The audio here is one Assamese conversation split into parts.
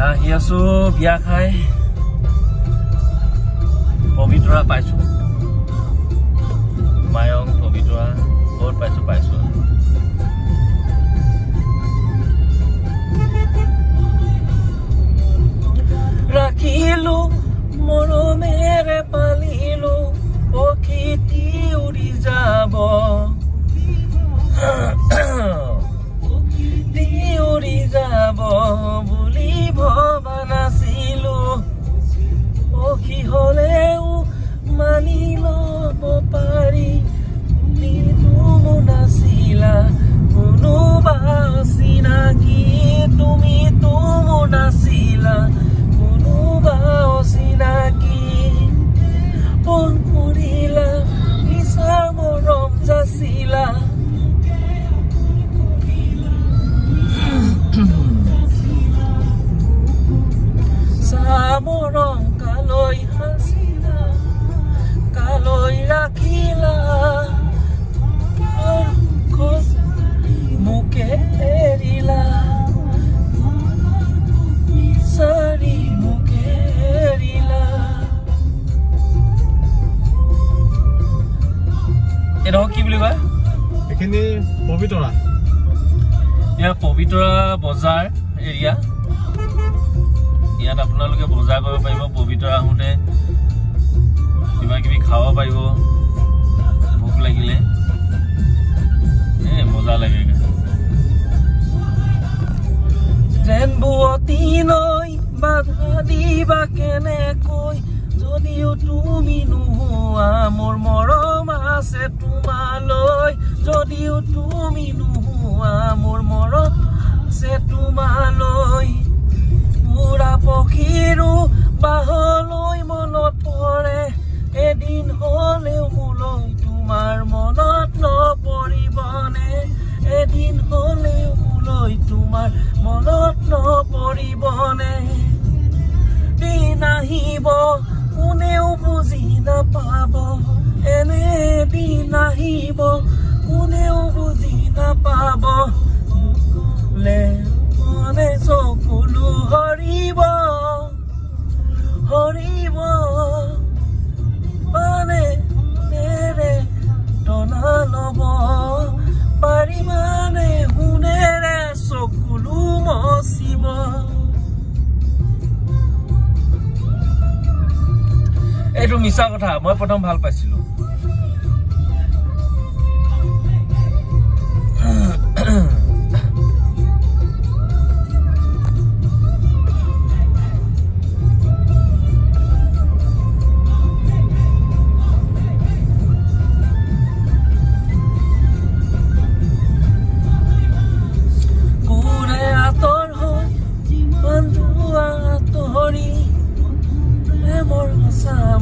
আহি আছো বিয়া খাই পবিতৰা পাইছো মায়ং পবিতৰা বহুত পাইছো ৰাখিলো মৰমেৰে পালিলো পখিটি উৰি যাব উৰি যাব বুলি ভবা নাছিলো পখি হলেও মানি লব পাৰি তুমি নাছিলা কোনোবা চিনাকি তুমি নাছিলা কোনোবা চিনাকি পন কৰিলা মিছা মৰম যাচিলা মৰম কালৈ হাসিলা কালৈ ৰাখিলা মুকে এৰিলা সাৰি মুকে এৰিলা এটা কি বুলি কয় এখিনি পবিতৰা এয়া পবিতৰা বজাৰ এৰিয়া ইয়াত আপোনালোকে বজাৰ কৰিব পাৰিব পবিতৰা আহোঁতে কিবা কিবি খাব পাৰিব ভোক লাগিলে মজা লাগে যেন বুৱতী নৈ বাধা দিবা কেনেকৈ যদিও তুমি নোহোৱা মোৰ মৰম আছে তোমালৈ যদিও তুমি নোহোৱা মোৰ মৰম আছে তোমালৈ পুৰা পখিৰো বাহলৈ মনত পৰে এদিন হলেও মোলৈ তোমাৰ মনত নপৰিবনে এদিন হলেও মোলৈ তোমাৰ মনত নপৰিবনে দিন আহিব কোনেও বুজি নাপাব এনে দিন আহিব কোনেও বুজি নাপাব মনে চকুলো হৰিব হৰিব মানে নেৰে টনা লব পাৰিমানে শুনেৰে চকুলো মচিব এইটো মিছা কথা মই প্ৰথম ভাল পাইছিলো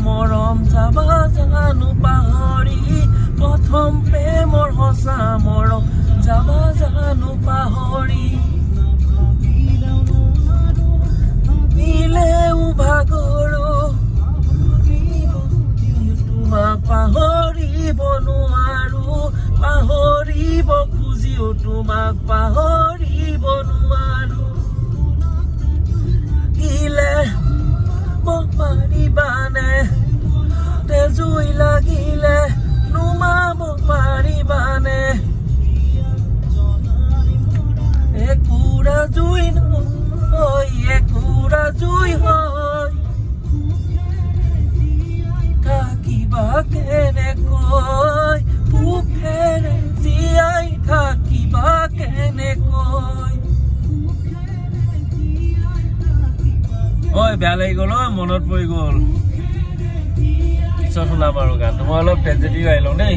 মৰম যাবা জানো পাহৰি প্ৰথম প্ৰেমৰ সঁচা মৰম যাবা জানো পাহৰি দিলেও ভাগৰো তোমাক পাহৰিব নোৱাৰো পাহৰিব খুজিও তোমাক পাহৰিব নোৱাৰো দিলে পাৰিবানে তেজুই লাগিলে নুমাব পাৰিবানে একুৰা জুই নহয় একুৰা জুই হয় থাকিবা কেনেকৈ সুখেৰে জীয়াই থাকিবা কেনেকৈ বেয়া লাগি গ'ল মনত পৰি গ'ল পিছত শুনাম আৰু গানটো মই অলপ ট্ৰেজেডি গাই লওঁ দেই